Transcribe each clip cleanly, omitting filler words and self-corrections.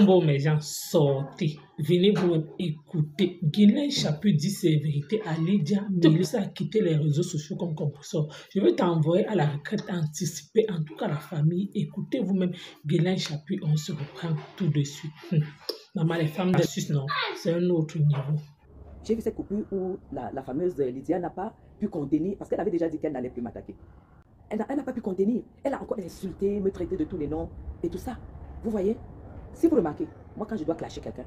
Bon, mes gens, sortez. Venez vous écouter. Guylaine Chapuis dit ses vérités à Lydia Mélissa a quitté les réseaux sociaux comme compresseur. Je vais t'envoyer à la retraite anticipée. En tout cas, la famille, écoutez vous-même. Guylaine Chapuis, on se reprend tout de suite. Maman, les femmes d'astuce, non, c'est un autre niveau. J'ai vu cette coupure où la fameuse Lydia n'a pas pu contenir, parce qu'elle avait déjà dit qu'elle n'allait plus m'attaquer. Elle n'a pas pu contenir. Elle a encore insulté, me traité de tous les noms et tout ça. Vous voyez? Si vous remarquez, moi quand je dois clasher quelqu'un,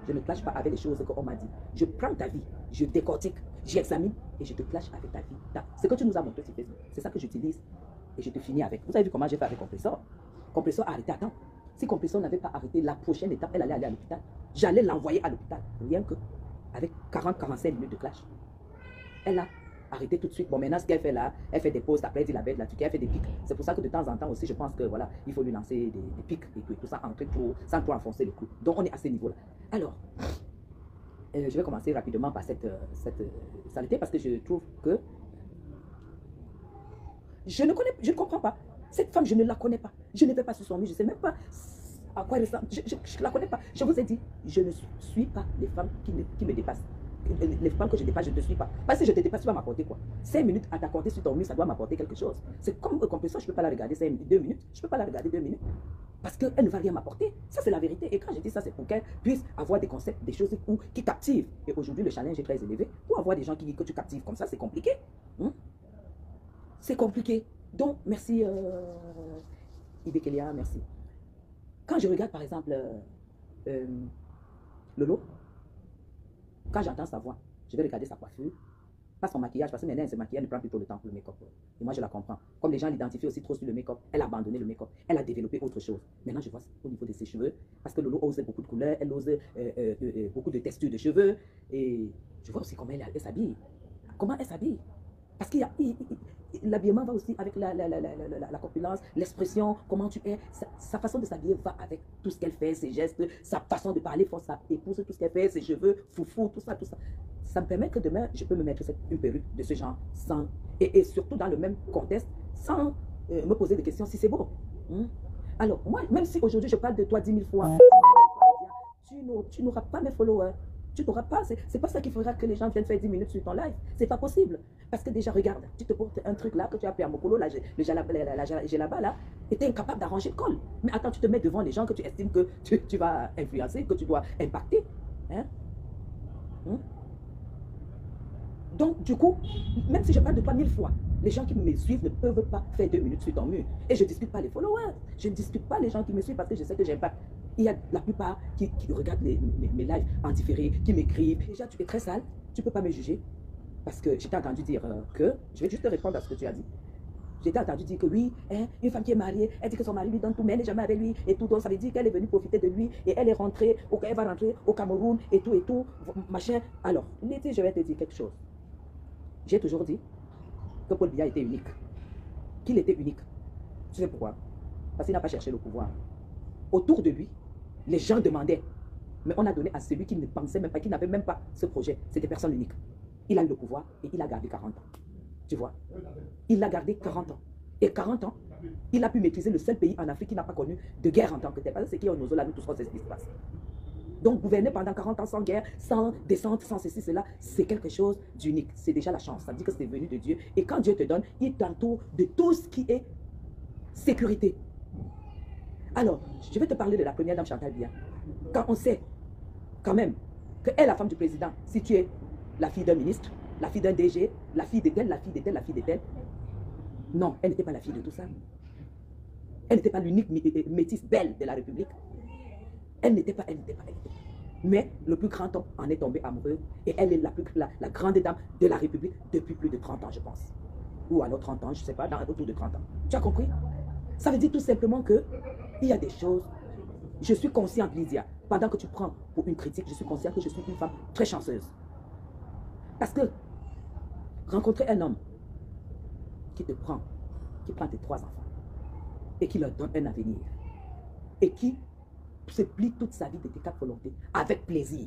je ne clash pas avec les choses qu'on m'a dit. Je prends ta vie, je décortique, j'examine et je te clash avec ta vie. Ce que tu nous as montré sur Facebook, c'est ça que j'utilise et je te finis avec. Vous avez vu comment j'ai fait avec Compressor? Compressor a arrêté à temps. Si Compressor n'avait pas arrêté, la prochaine étape, elle allait aller à l'hôpital. J'allais l'envoyer à l'hôpital, rien que avec 40-45 minutes de clash. Elle a arrêté tout de suite. Bon, maintenant, ce qu'elle fait là, elle fait des pauses, après elle dit la bête là-dessus, elle fait des pics. C'est pour ça que de temps en temps aussi, je pense que voilà, il faut lui lancer des pics et tout ça, sans trop enfoncer le clou. Donc, on est à ce niveau-là. Alors, je vais commencer rapidement par cette saleté parce que je trouve que je ne comprends pas. Cette femme, je ne la connais pas. Je ne vais pas sur son mur, je ne sais même pas à quoi elle ressemble. Je ne la connais pas. Je vous ai dit, je ne suis pas les femmes qui me dépassent. Les femmes que je dépasse, je ne te suis pas. Parce que si je te dépasse, tu vas m'apporter quoi? 5 minutes à t'accorder sur ton mur, ça doit m'apporter quelque chose. C'est comme ça, je ne peux pas la regarder 5 minutes, 2 minutes. Je ne peux pas la regarder 2 minutes. Parce qu'elle ne va rien m'apporter. Ça, c'est la vérité. Et quand je dis ça, c'est pour qu'elle puisse avoir des concepts, des choses qui captivent. Et aujourd'hui, le challenge est très élevé. Pour avoir des gens que tu captives comme ça, c'est compliqué. C'est compliqué. Donc, merci, Ibekelia, merci. Quand je regarde, par exemple, Lolo, quand j'entends sa voix, je vais regarder sa coiffure, pas son maquillage, parce que maintenant, elle se maquille, elle ne prend plus trop le temps pour le make-up. Et moi, je la comprends. Comme les gens l'identifient aussi trop sur le make-up, elle a abandonné le make-up, elle a développé autre chose. Maintenant, je vois au niveau de ses cheveux, parce que Lolo ose beaucoup de couleurs, elle ose beaucoup de textures de cheveux, et je vois aussi comment elle s'habille. Comment elle s'habille? Parce qu'il y a... L'habillement va aussi avec la corpulence, l'expression, comment tu es. Sa façon de s'habiller va avec tout ce qu'elle fait, ses gestes, sa façon de parler pour sa épouse, tout ce qu'elle fait, ses cheveux, foufou, tout ça, tout ça. Ça me permet que demain, je peux me mettre une perruque de ce genre, et surtout dans le même contexte, sans me poser des questions si c'est beau. Alors, moi, même si aujourd'hui je parle de toi 10 000 fois, tu n'auras pas mes followers. Tu n'auras pas, c'est pas ça qui fera que les gens viennent faire 10 minutes sur ton live. C'est pas possible. Parce que déjà, regarde, tu te portes un truc là que tu as pris à Mokolo, là, j'ai là-bas, là, et tu es incapable d'arranger le col. Mais attends, tu te mets devant les gens que tu estimes que tu vas influencer, que tu dois impacter. Donc, du coup, même si je parle de toi 1000 fois, les gens qui me suivent ne peuvent pas faire 2 minutes sur ton mur. Et je ne discute pas les followers. Je ne discute pas les gens qui me suivent parce que je sais que j'impacte. Il y a la plupart qui regardent mes lives en différé, qui m'écrivent. Déjà, tu es très sale, tu ne peux pas me juger. Parce que j'ai entendu dire que, je vais juste te répondre à ce que tu as dit. J'ai entendu dire que oui, une femme qui est mariée, elle dit que son mari lui donne tout, mais elle n'est jamais avec lui et tout. Donc ça veut dire qu'elle est venue profiter de lui et elle est rentrée, elle va rentrer au Cameroun et tout, machin. Alors, Letty, je vais te dire quelque chose. J'ai toujours dit que Paul Biya était unique. Qu'il était unique. Tu sais pourquoi? Parce qu'il n'a pas cherché le pouvoir. Autour de lui, les gens demandaient. Mais on a donné à celui qui ne pensait même pas, qui n'avait même pas ce projet. C'est des personnes uniques. Il a eu le pouvoir et il a gardé 40 ans. Tu vois? Il a gardé 40 ans. Et 40 ans, il a pu maîtriser le seul pays en Afrique qui n'a pas connu de guerre en tant que tel. Parce que c'est qui est au là, nous tous, on sait ce qui se passe. Donc, gouverner pendant 40 ans sans guerre, sans descente, sans ceci, cela, c'est quelque chose d'unique. C'est déjà la chance. Ça veut dire que c'est venu de Dieu. Et quand Dieu te donne, il t'entoure de tout ce qui est sécurité. Alors, je vais te parler de la première dame Chantal Biya. Quand on sait, quand même, qu'elle est la femme du président, si tu es la fille d'un ministre, la fille d'un DG, la fille de tel, la fille de tel, la fille de tel. Non, elle n'était pas la fille de tout ça. Elle n'était pas l'unique métisse belle de la République. Elle n'était pas. Mais le plus grand homme en est tombé amoureux et elle est la grande dame de la République depuis plus de 30 ans, je pense. Ou alors 30 ans, je ne sais pas, autour de 30 ans. Tu as compris? Ça veut dire tout simplement que il y a des choses. Je suis consciente, Lydia, pendant que tu prends pour une critique, je suis consciente que je suis une femme très chanceuse. Parce que rencontrer un homme qui prend tes 3 enfants et qui leur donne un avenir et qui se plie toute sa vie de tes 4 volontés avec plaisir.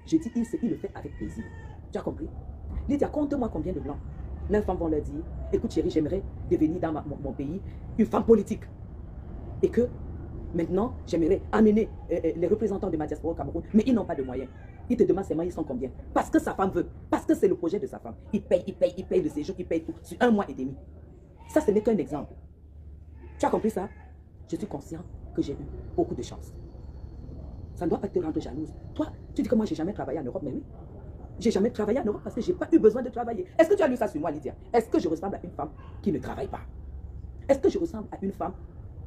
Je dis, il le fait avec plaisir. Tu as compris? Lydia, compte-moi combien de blancs. Leurs femmes vont leur dire, écoute chérie, j'aimerais devenir dans mon pays une femme politique. Et que Maintenant, j'aimerais amener les représentants de ma diaspora au Cameroun, mais ils n'ont pas de moyens. Ils te demandent seulement ils sont combien. Parce que sa femme veut, parce que c'est le projet de sa femme. Il paye le séjour, il paye tout sur 1 mois et demi. Ça, ce n'est qu'un exemple. Tu as compris ça? Je suis conscient que j'ai eu beaucoup de chance. Ça ne doit pas te rendre jalouse. Toi, tu dis que moi, je n'ai jamais travaillé en Europe, mais oui. J'ai jamais travaillé en Europe parce que je n'ai pas eu besoin de travailler. Est-ce que tu as lu ça sur moi, Lydia? Est-ce que je ressemble à une femme qui ne travaille pas? Est-ce que je ressemble à une femme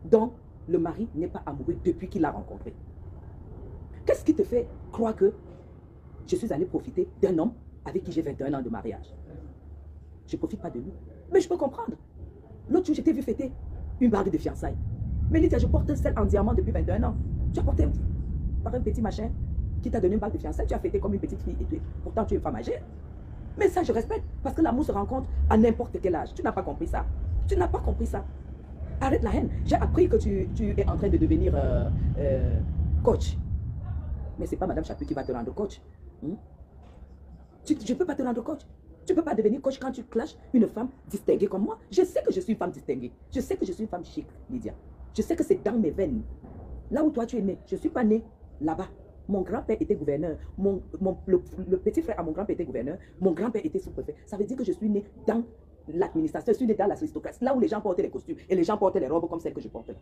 dont le mari n'est pas amoureux depuis qu'il l'a rencontré? Qu'est-ce qui te fait croire que je suis allée profiter d'un homme avec qui j'ai 21 ans de mariage? Je ne profite pas de lui. Mais je peux comprendre. L'autre jour, je t'ai vu fêter une bague de fiançailles. Mais Lydia, je porte celle en diamant depuis 21 ans. Tu as porté un petit machin qui t'a donné une bague de fiançailles, tu as fêté comme une petite fille et pourtant tu es une femme âgée. Mais ça, je respecte, parce que l'amour se rencontre à n'importe quel âge. Tu n'as pas compris ça. Tu n'as pas compris ça. Arrête la haine. J'ai appris que tu es en train de devenir coach. Mais ce n'est pas Madame Chapuis qui va te rendre coach. Je ne peux pas te rendre coach. Tu ne peux pas devenir coach quand tu clashes une femme distinguée comme moi. Je sais que je suis une femme distinguée. Je sais que je suis une femme chic, Lydia. Je sais que c'est dans mes veines. Là où toi tu es né, je ne suis pas né là-bas. Mon grand-père était gouverneur. Le petit frère à mon grand-père était gouverneur. Mon grand-père était sous-préfet. Ça veut dire que je suis né dans l'administration. Je suis né dans l'aristocratie. Là où les gens portaient les costumes et les gens portaient les robes comme celles que je portais.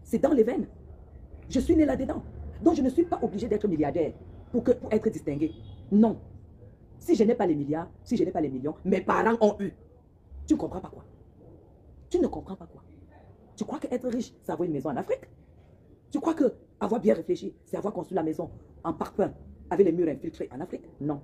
C'est dans les veines. Je suis né là-dedans. Donc je ne suis pas obligé d'être milliardaire pour être distingué. Non. Si je n'ai pas les milliards, si je n'ai pas les millions, mes parents ont eu. Tu ne comprends pas quoi? Tu ne comprends pas quoi? Tu crois qu'être riche, c'est avoir une maison en Afrique? Tu crois que avoir bien réfléchi, c'est avoir construit la maison en parpaing avec les murs infiltrés en Afrique? Non.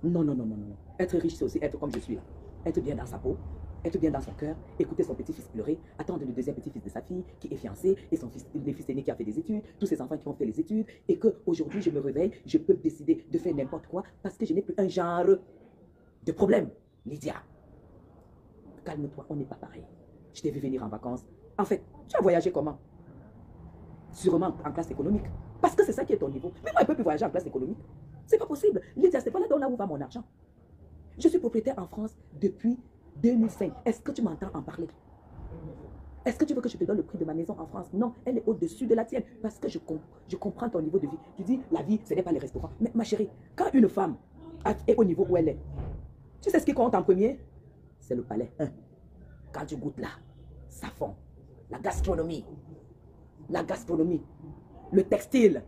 Non, non, non, non, non. Être riche, c'est aussi être comme je suis là. Être bien dans sa peau, être bien dans son cœur, écouter son petit-fils pleurer, attendre le deuxième petit-fils de sa fille qui est fiancé et son fils, le fils aîné qui a fait des études, tous ses enfants qui ont fait les études, et qu'aujourd'hui je me réveille, je peux décider de faire n'importe quoi parce que je n'ai plus un genre de problème. Lydia, calme-toi, on n'est pas pareil. Je t'ai vu venir en vacances. En fait, tu as voyagé comment? Sûrement en classe économique. Parce que c'est ça qui est ton niveau. Mais moi, je ne peux plus voyager en classe économique. C'est pas possible. Lydia, c'est pas là où va mon argent. Je suis propriétaire en France depuis 2005. Est-ce que tu m'entends en parler? Est-ce que tu veux que je te donne le prix de ma maison en France? Non, elle est au-dessus de la tienne. Parce que je comprends ton niveau de vie. Tu dis, la vie, ce n'est pas les restaurants. Mais ma chérie, quand une femme est au niveau où elle est, tu sais ce qui compte en premier? C'est le palais. Quand tu goûtes là, ça fond. La gastronomie, le textile,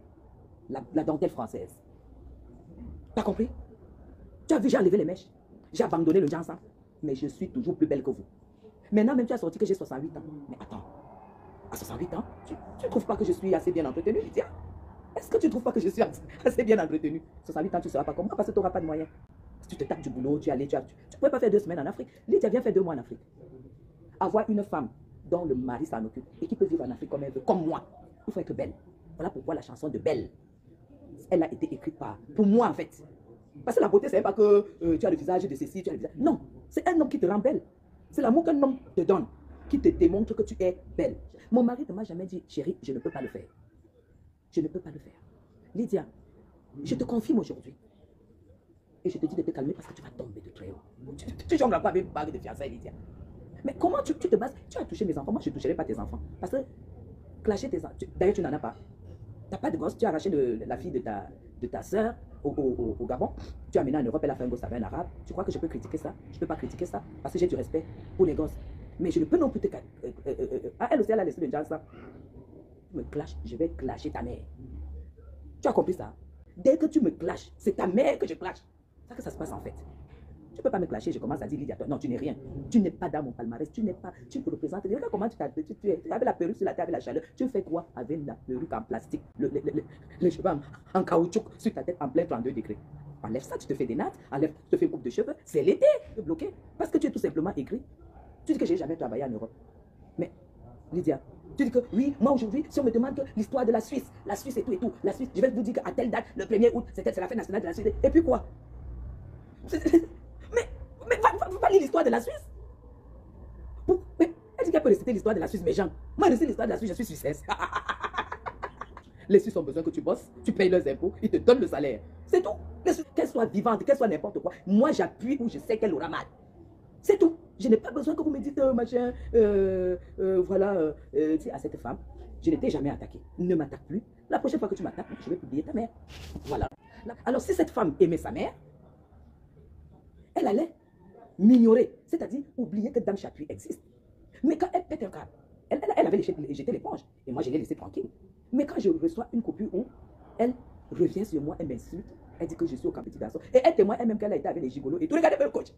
la dentelle française. T'as compris? Tu as vu, j'ai enlevé les mèches. J'ai abandonné le jansan. Mais je suis toujours plus belle que vous. Maintenant, même tu as sorti que j'ai 68 ans. Mais attends, à 68 ans, tu ne trouves pas que je suis assez bien entretenue, Lydia? Est-ce que tu ne trouves pas que je suis assez bien entretenue? 68 ans, tu ne seras pas comme moi parce que tu n'auras pas de moyens. Si tu te tapes du boulot, tu ne pourrais pas faire 2 semaines en Afrique. Lydia, viens faire 2 mois en Afrique. Avoir une femme dont le mari s'en occupe et qui peut vivre en Afrique comme elle veut, comme moi, il faut être belle. Voilà pourquoi la chanson de Belle, elle a été écrite pour moi en fait. Parce que la beauté, c'est pas que tu as le visage de ceci, tu as le visage. Non, c'est un homme qui te rend belle. C'est l'amour qu'un homme te donne, qui te démontre que tu es belle. Mon mari ne m'a jamais dit, chérie, je ne peux pas le faire. Je ne peux pas le faire. Lydia, je te confirme aujourd'hui. Et je te dis de te calmer parce que tu vas tomber de très haut. Tu jongles pas avec une bague de fiançailles, Lydia. Mais comment tu te bases? Tu as touché mes enfants. Moi, je ne toucherai pas tes enfants. Parce que clasher tes enfants, d'ailleurs, tu n'en as pas. Tu n'as pas de gosse. Tu as arraché la fille de ta soeur au Gabon. Tu as amené en Europe, elle a fait un gosse avec un arabe. Tu crois que je peux critiquer ça? Je ne peux pas critiquer ça parce que j'ai du respect pour les gosses. Mais je ne peux non plus te... elle aussi, elle a laissé le genre ça. Tu me clashes, je vais clasher ta mère. Tu as compris ça? Dès que tu me clashes, c'est ta mère que je clash. C'est ça que ça se passe en fait. Tu ne peux pas me clasher, je commence à dire, Lydia, non, tu n'es rien. Tu n'es pas dans mon palmarès, tu me représentes. Regarde comment tu avais la perruque sur la tête avec la chaleur. Tu fais quoi avec la perruque en plastique, les cheveux en caoutchouc sur ta tête en plein 32 degrés? Enlève ça, tu te fais des nattes, enlève, tu te fais une coupe de cheveux. C'est l'été, tu es bloqué. Parce que tu es tout simplement aigri. Tu dis que je n'ai jamais travaillé en Europe. Mais, Lydia, tu dis que oui, moi aujourd'hui, si on me demande que l'histoire de la Suisse et tout, la Suisse, je vais vous dire qu'à telle date, le 1er août, c'est la fête nationale de la Suisse. Et puis quoi? Mais va lire l'histoire de la Suisse. Mais elle dit qu'elle peut réciter l'histoire de la Suisse, mais Jean, moi, réciter l'histoire de la Suisse, je suis suissesse. Les Suisses ont besoin que tu bosses, tu payes leurs impôts, ils te donnent le salaire. C'est tout. Qu'elle soit vivante, qu'elle soit n'importe quoi. Moi, j'appuie où je sais qu'elle aura mal. C'est tout. Je n'ai pas besoin que vous me dites, machin, voilà, dis à cette femme, je ne t'ai jamais attaqué. Ne m'attaque plus. La prochaine fois que tu m'attaques, je vais publier ta mère. Voilà. Alors, si cette femme aimait sa mère, elle allait m'ignorer, c'est-à-dire oublier que Dame Chapuis existe. Mais quand elle pète un câble, elle avait jeté l'éponge, et moi je l'ai laissé tranquille. Mais quand je reçois une copie où elle revient sur moi, elle m'insulte, elle dit que je suis aucun petit garçon, et elle témoigne elle-même qu'elle a été avec les gigolos et tout. Regardez-moi un coach.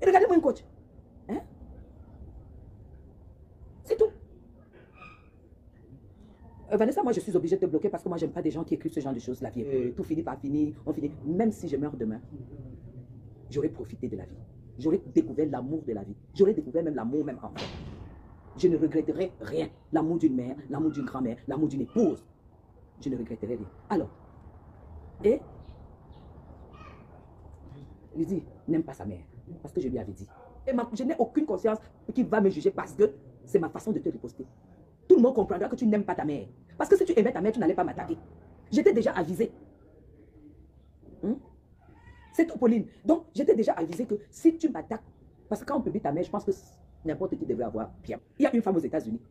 Regardez-moi un coach. Hein? C'est tout. Vanessa, moi je suis obligée de te bloquer parce que moi j'aime pas des gens qui écrivent ce genre de choses. La vie, tout finit par finir, on finit. Même si je meurs demain, j'aurais profité de la vie. J'aurais découvert l'amour de la vie. J'aurais découvert même l'amour même enfant. Je ne regretterai rien. L'amour d'une mère, l'amour d'une grand-mère, l'amour d'une épouse. Je ne regretterai rien. Alors, et Lydie n'aime pas sa mère parce que je lui avais dit. Et je n'ai aucune conscience qui va me juger parce que c'est ma façon de te riposter. Tout le monde comprendra que tu n'aimes pas ta mère. Parce que si tu aimais ta mère, tu n'allais pas m'attaquer. J'étais déjà avisé. C'est tout, Pauline. Donc, j'étais déjà avisé que si tu m'attaques, parce que quand on publie ta mère, je pense que n'importe qui devrait avoir pire. Il y a une femme aux États-Unis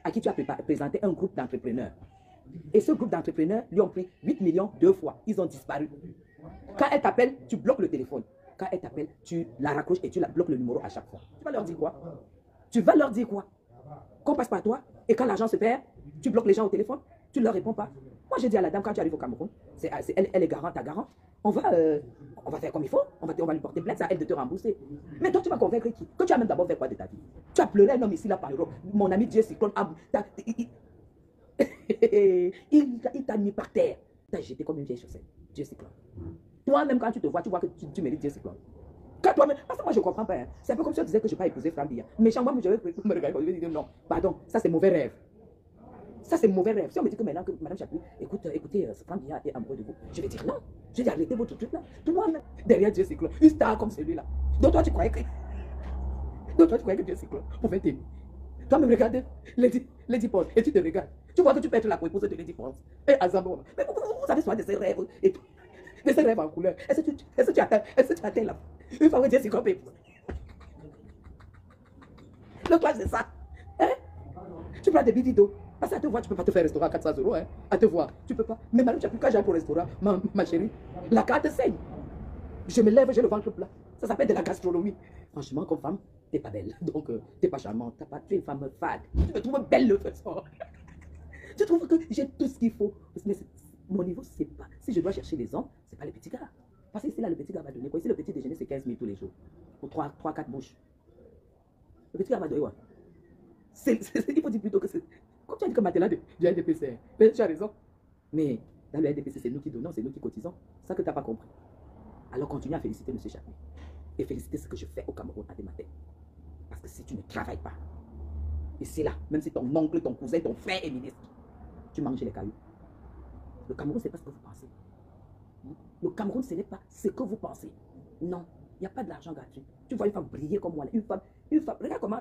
à qui tu as présenté un groupe d'entrepreneurs. Et ce groupe d'entrepreneurs lui ont pris 8 millions 2 fois. Ils ont disparu. Quand elle t'appelle, tu bloques le téléphone. Quand elle t'appelle, tu la raccroches et tu la bloques le numéro à chaque fois. Tu vas leur dire quoi? Tu vas leur dire quoi? Qu'on passe par toi et quand l'argent se perd, tu bloques les gens au téléphone, tu ne leur réponds pas. Moi, j'ai dit à la dame, quand tu arrives au Cameroun, elle est garante, ta garante, on va faire comme il faut, on va lui porter plainte, c'est à elle de te rembourser. Mais toi, tu vas convaincre qui? Que tu as même d'abord fait quoi de ta vie? Tu as pleuré un homme ici, là, par Europe. Mon ami Dieu Cyclone, il t'a mis par terre. Tu as jeté comme une vieille chaussette. Dieu Cyclone. Toi-même, quand tu te vois que tu mérites Dieu Cyclone. Quand toi-même, parce que moi je ne comprends pas. Hein. C'est un peu comme si on disait que je n'ai pas épousé Fram Bia. Méchant, moi, je vais me regarder, je vais dire non, pardon, ça c'est mauvais rêve. Ça c'est mauvais rêve. Si on me dit que maintenant que Madame Chapuis, écoutez, Fram Bia est amoureux de vous, je vais dire non. Je vais arrêter votre truc là. Toi-même, derrière Dieu Cyclone, une star comme celui-là. Donc toi tu croyais que Dieu Cyclone pouvait t'aimer. Toi-même, regarde Lady Paul, et tu te regardes. Tu vois que tu peux être la co-épouse de Lady Paul. Et Azambo. Mais vous avez soin de ces rêves et tout. De ces rêves en couleur. Est-ce que tu atteins là? Une fois que Dieu Cyclone peut. Le clash c'est ça. Hein? Tu prends des vidéos. Parce qu'à te voir, tu ne peux pas te faire un restaurant à 400 €. Hein? À te voir, tu ne peux pas. Mais Madame Chapuis, quand j'aille pour le restaurant, ma chérie, la carte saigne. Je me lève, j'ai le ventre plat. Ça s'appelle de la gastronomie. Franchement, comme femme, tu n'es pas belle. Donc, tu n'es pas charmante. Tu es une femme fade. Tu me trouves belle le soir. Tu trouves que j'ai tout ce qu'il faut. Mais mon niveau, c'est pas. Si je dois chercher des hommes, c'est pas les petits gars. Parce que ici, là, le petit gars va donner quoi? Ici, le petit déjeuner, c'est 15 000 tous les jours. Pour 3-4 bouches. Le petit gars va donner quoi? Il faut dire plutôt que c'est. Comme tu as dit que Matela du NDPC, tu as raison. Mais dans le NDPC, c'est nous qui donnons, c'est nous qui cotisons. C'est ça que tu n'as pas compris. Alors continue à féliciter M. Chapuis. Et féliciter ce que je fais au Cameroun à des matins. Parce que si tu ne travailles pas, ici là, même si ton oncle, ton cousin, ton frère est ministre, tu manges les cailloux. Le Cameroun, ce n'est pas ce que vous pensez. Le Cameroun, ce n'est pas ce que vous pensez. Non, il n'y a pas de l'argent gratuit. Tu vois une femme briller comme moi. Une femme, regarde comment.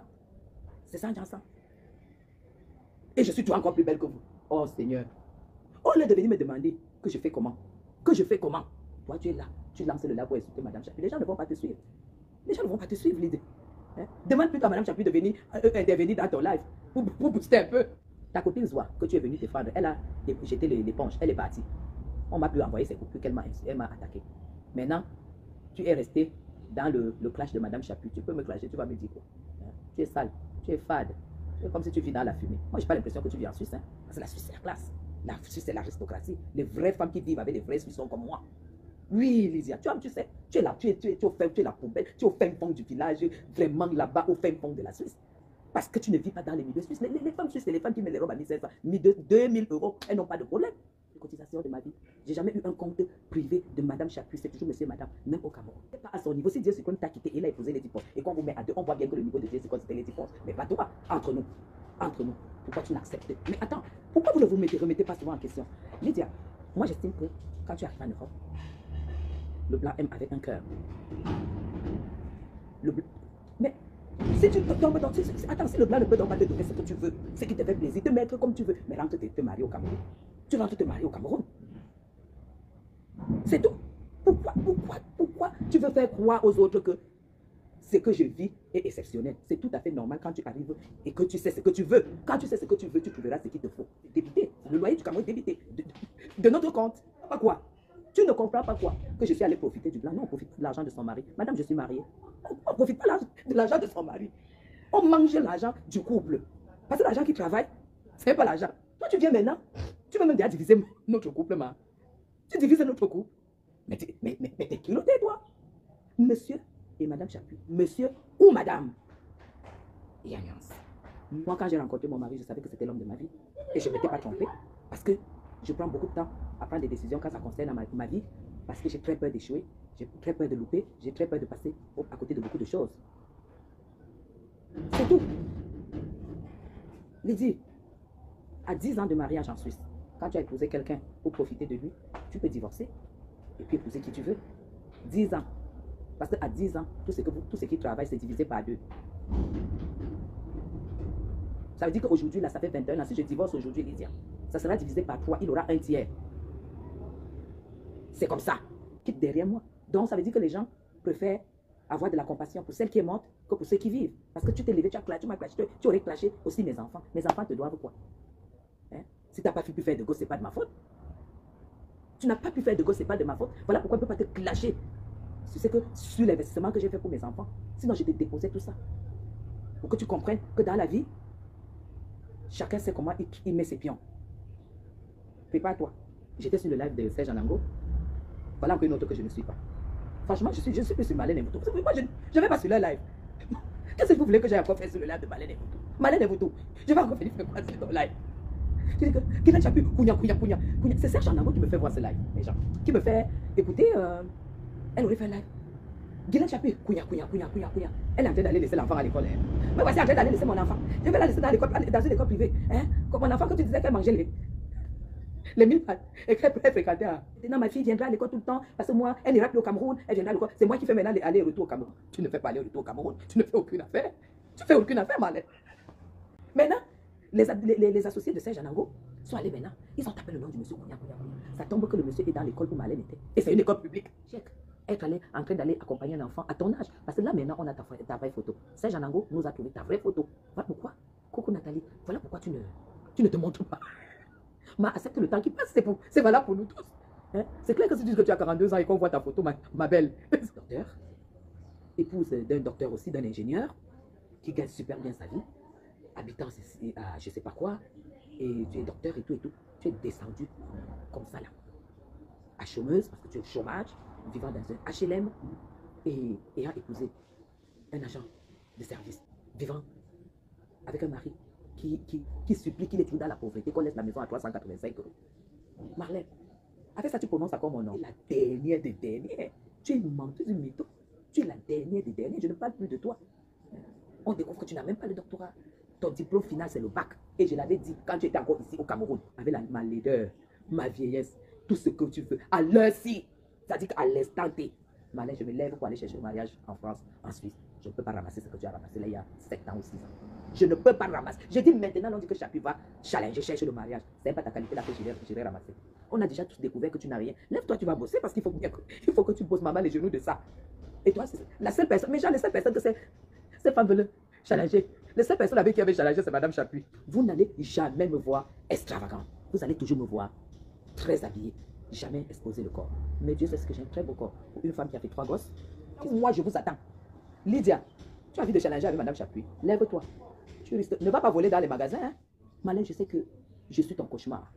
C'est ça, Jansan. Et je suis toujours encore plus belle que vous. Oh Seigneur. Au lieu de venir me demander que je fais comment. Que je fais comment. Toi, tu es là. Tu lances le là pour insulter Madame Chapuis. Les gens ne vont pas te suivre. Les gens ne vont pas te suivre, l'idée. Hein? Demande plutôt à Madame Chapuis de venir intervenir dans ton live pour booster un peu. Ta copine Zoa, que tu es venue défendre, elle a jeté l'éponge. Elle est partie. On m'a plus envoyé ses coupures qu'elle m'a attaqué. Maintenant, tu es resté dans le clash de Madame Chapuis. Tu peux me clasher, tu vas me dire quoi. Hein? Tu es sale, tu es fade. C'est comme si tu vis dans la fumée. Moi, je n'ai pas l'impression que tu vis en Suisse. Hein? Parce que la Suisse, c'est la classe. La Suisse, c'est l'aristocratie. Les vraies femmes qui vivent avec les vrais Suisses sont comme moi. Oui, Lysia, tu sais, tu es là, tu es la poubelle, tu es au fin fond du village, vraiment là-bas, au fin fond de la Suisse. Parce que tu ne vis pas dans les milieux suisses. Les femmes suisses, c'est les femmes qui mettent les robes à 1500, 2000 €, elles n'ont pas de problème. Les cotisations de ma vie. J'ai jamais eu un compte privé de Madame Chapuis, c'est toujours monsieur et madame, même au Cameroun. C'est pas à son niveau. Si Dieu Cyclone t'a quitté, il a épousé les divorces. Et quand on vous met à deux, on voit bien que le niveau de Dieu Cyclone, c'était les divorces. Mais pas toi, entre nous. Entre nous. Pourquoi tu n'acceptes? Mais attends, pourquoi vous ne vous remettez pas souvent en question? Lydia, moi j'estime que quand tu arrives en Europe, le blanc aime avec un cœur. Le blanc. Mais si tu tombes dans. Attends, si le blanc ne peut donc pas te donner ce que tu veux, ce qui te fait plaisir, te mettre comme tu veux, mais rentre te marier au Cameroun. Tu rentres te marier au Cameroun. C'est tout. Pourquoi tu veux faire croire aux autres que ce que je vis est exceptionnel? C'est tout à fait normal quand tu arrives et que tu sais ce que tu veux. Quand tu sais ce que tu veux, tu trouveras ce qu'il te faut. Débité. Le loyer du Cameroun est débité. De notre compte. Pas quoi? Tu ne comprends pas quoi? Que je suis allé profiter du blanc. Non, on profite de l'argent de son mari. Madame, je suis mariée. On ne profite pas de l'argent de son mari. On mange l'argent du couple. Parce que l'argent qui travaille, ce n'est pas l'argent. Toi, tu viens maintenant. Tu veux même déjà diviser notre couple, ma. Tu divises notre couple. Mais t'es culotté, toi. Monsieur et Madame Chapuis. Monsieur ou Madame. Et alliance. Moi, quand j'ai rencontré mon mari, je savais que c'était l'homme de ma vie. Et je ne m'étais pas trompée. Parce que je prends beaucoup de temps à prendre des décisions quand ça concerne ma vie. Parce que j'ai très peur d'échouer. J'ai très peur de louper. J'ai très peur de passer à côté de beaucoup de choses. C'est tout. Lydie, à 10 ans de mariage en Suisse, quand tu as épousé quelqu'un pour profiter de lui, tu peux divorcer et puis épouser qui tu veux. 10 ans. Parce qu'à 10 ans, tout ce qui travaille, c'est divisé par 2. Ça veut dire qu'aujourd'hui, là, ça fait 21 ans. Si je divorce aujourd'hui, Lydia, ça sera divisé par 3. Il aura un tiers. C'est comme ça. Quitte derrière moi. Donc, ça veut dire que les gens préfèrent avoir de la compassion pour celles qui est morte que pour ceux qui vivent. Parce que tu t'es levé, tu m'as clashé, tu aurais clashé aussi mes enfants. Mes enfants te doivent quoi? Hein? Si tu n'as pas pu faire de gosse, ce n'est pas de ma faute. Tu n'as pas pu faire de gosse, ce n'est pas de ma faute. Voilà pourquoi je ne peux pas te clasher. Sur l'investissement que j'ai fait pour mes enfants. Sinon, je te déposais tout ça. Pour que tu comprennes que dans la vie, chacun sait comment il met ses pions. Prépare-toi. J'étais sur le live de Serge Anango. Voilà encore une autre que je ne suis pas. Franchement, je suis plus sur Malène et Voutou. Moi, je ne vais pas sur le live. Qu'est-ce que vous voulez que j'aille encore faire sur le live de Malène et Voutou? Malène et Voutou. Je vais encore faire quoi sur ton live? Je dis que qui n'a pas pu Kounia. C'est Serge Anango qui me fait voir ce live. Les gens. Qui me fait écouter. Elle aurait fait live. Guylaine Chapuis, Kounia. Elle est en train d'aller laisser l'enfant à l'école. Hein. Mais voici en train d'aller laisser mon enfant. Je vais la laisser dans une école privée. Hein. Comme mon enfant, que tu disais qu'elle mangeait les 1000 pâtes et qu'elle fréquentait. Non, ma fille viendra à l'école tout le temps parce que moi, elle n'ira plus au Cameroun. Elle viendra à l'école. C'est moi qui fais maintenant aller-retour au Cameroun. Tu ne fais pas aller-retour au Cameroun. Tu ne fais aucune affaire. Tu fais aucune affaire, Malène. Maintenant, les associés de Serge Anango sont allés maintenant. Ils ont tapé le nom du monsieur Kounia. Ça tombe que le monsieur est dans l'école où Malène était. Et c'est une école publique. Être en train d'aller accompagner un enfant à ton âge. Parce que là, maintenant, on a ta vraie photo. Serge Anango nous a trouvé ta vraie photo. Voilà pourquoi, Coucou Nathalie, voilà pourquoi tu ne te montres pas. Mais accepte le temps qui passe, c'est valable pour nous tous. Hein? C'est clair que si tu dis que tu as 42 ans et qu'on voit ta photo, ma belle. Docteur, épouse d'un docteur aussi, d'un ingénieur, qui gagne super bien sa vie, habitant à je ne sais pas quoi, et tu es docteur et tout. Tu es descendu comme ça là. À chômeuse, parce que tu es au chômage, vivant dans un HLM et ayant épousé un agent de service, vivant avec un mari qui supplie qu'il est toujours dans la pauvreté, qu'on laisse la maison à 385 €. Marlène, avec ça tu prononces encore mon nom. La dernière des dernières. Tu es une menteuse, une mytho. Tu es la dernière des dernières. Je ne parle plus de toi. On découvre que tu n'as même pas le doctorat. Ton diplôme final, c'est le bac. Et je l'avais dit quand tu étais encore ici au Cameroun, avec ma laideur, ma vieillesse, tout ce que tu veux. À l'heure-ci, c'est-à-dire qu'à l'instant T, Malène, je me lève pour aller chercher le mariage en France, en Suisse. Je ne peux pas ramasser ce que tu as ramassé là il y a 7 ans ou 6 ans. Je ne peux pas ramasser. Je dis maintenant, on dit que Chapuis va challenger, chercher le mariage. Ce n'est pas ta qualité là que je vais ramasser. On a déjà tous découvert que tu n'as rien. Lève-toi, tu vas bosser parce qu'il faut que tu bosses maman les genoux de ça. Et toi, c'est la seule personne, mais genre, la seule personne que ces femmes veulent challenger. La seule personne avec qui avait challengé, c'est Madame Chapuis. Vous n'allez jamais me voir extravagant. Vous allez toujours me voir très habillée. Jamais exposer le corps. Mais Dieu sait ce que j'ai un très beau corps. Pour une femme qui a fait 3 gosses, moi je vous attends. Lydia, tu as envie de challenger avec Madame Chapuis. Lève-toi. Ne va pas voler dans les magasins. Hein? Malène, je sais que je suis ton cauchemar.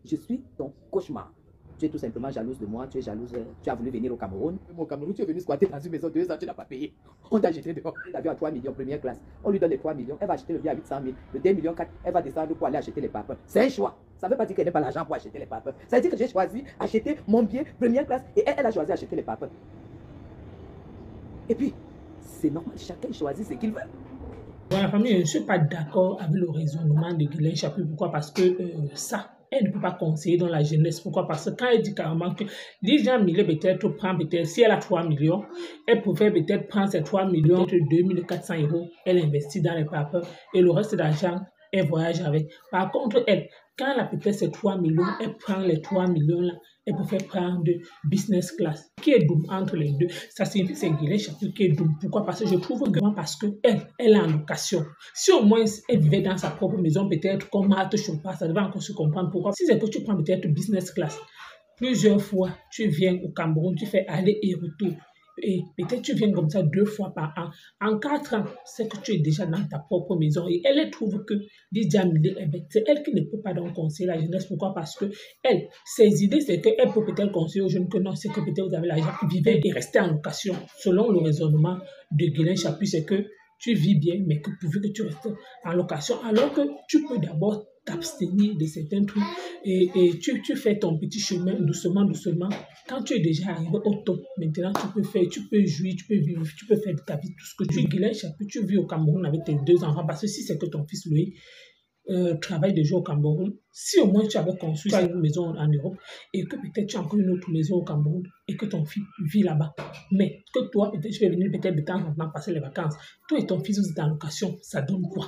Je suis ton cauchemar. Tu es tout simplement jalouse de moi. Tu es jalouse. Tu as voulu venir au Cameroun. Au Cameroun, tu es venu squatter dans une maison 2 ans. Tu n'as pas payé. On t'a jeté dehors. L'avion à 3 millions, première classe. On lui donne les 3 millions. Elle va acheter le billet à 800 000. Le 2 millions 4. Elle va descendre pour aller acheter les papes. C'est un choix. Ça ne veut pas dire qu'elle n'a pas l'argent pour acheter les papes. Ça veut dire que j'ai choisi acheter mon billet première classe et elle a choisi acheter les papes. Et puis, c'est normal. Chacun choisit ce qu'il veut. Dans la famille, je ne suis pas d'accord avec le raisonnement de Guylaine Chapuis. Pourquoi? Parce que elle ne peut pas conseiller dans la jeunesse. Pourquoi? Parce que quand elle dit carrément que Lydia Millet peut-être prend, si elle a 3 millions, elle pouvait peut-être prendre ces 3 millions, peut-être 2400 €, elle investit dans les papes et le reste d'argent, elle voyage avec. Par contre, elle, quand elle a peut-être ces 3 millions, elle prend les 3 millions là, elle préfère prendre business class. Qui est doux entre les deux? Ça signifie que c'est Guilain Chaput qui est doux. Pourquoi? Parce que je trouve vraiment parce qu'elle est en location. Si au moins elle vivait dans sa propre maison, peut-être comme Marthe Chopin, ça devait encore se comprendre pourquoi. Si c'est que tu prends peut-être business class, plusieurs fois, tu viens au Cameroun, tu fais aller et retour. Et peut-être tu viens comme ça 2 fois par an. En 4 ans, c'est que tu es déjà dans ta propre maison. Et elle trouve que Lydia Millet, c'est elle qui ne peut pas donc conseiller la jeunesse. Pourquoi? Parce que elle, ses idées, c'est qu'elle peut peut-être conseiller aux jeunes que non, c'est que peut-être vous avez l'argent, vivez et restez en location. Selon le raisonnement de Guilain Chaput, c'est que tu vis bien, mais que pourvu que tu restes en location, alors que tu peux d'abord t'abstenir de certains trucs et tu fais ton petit chemin doucement, doucement. Quand tu es déjà arrivé au top, maintenant tu peux faire, tu peux jouir, tu peux vivre, tu peux faire de ta vie tout ce que tu veux. Guilain Chaput, tu vis au Cameroun avec tes 2 enfants, parce que si c'est que ton fils Louis travaille déjà au Cameroun, si au moins tu avais construit une maison en Europe et que peut-être tu as encore une autre maison au Cameroun et que ton fils vit là-bas, mais que toi, peut-être tu vas venir peut-être de temps en temps passer les vacances, toi et ton fils vous êtes en location, ça donne quoi?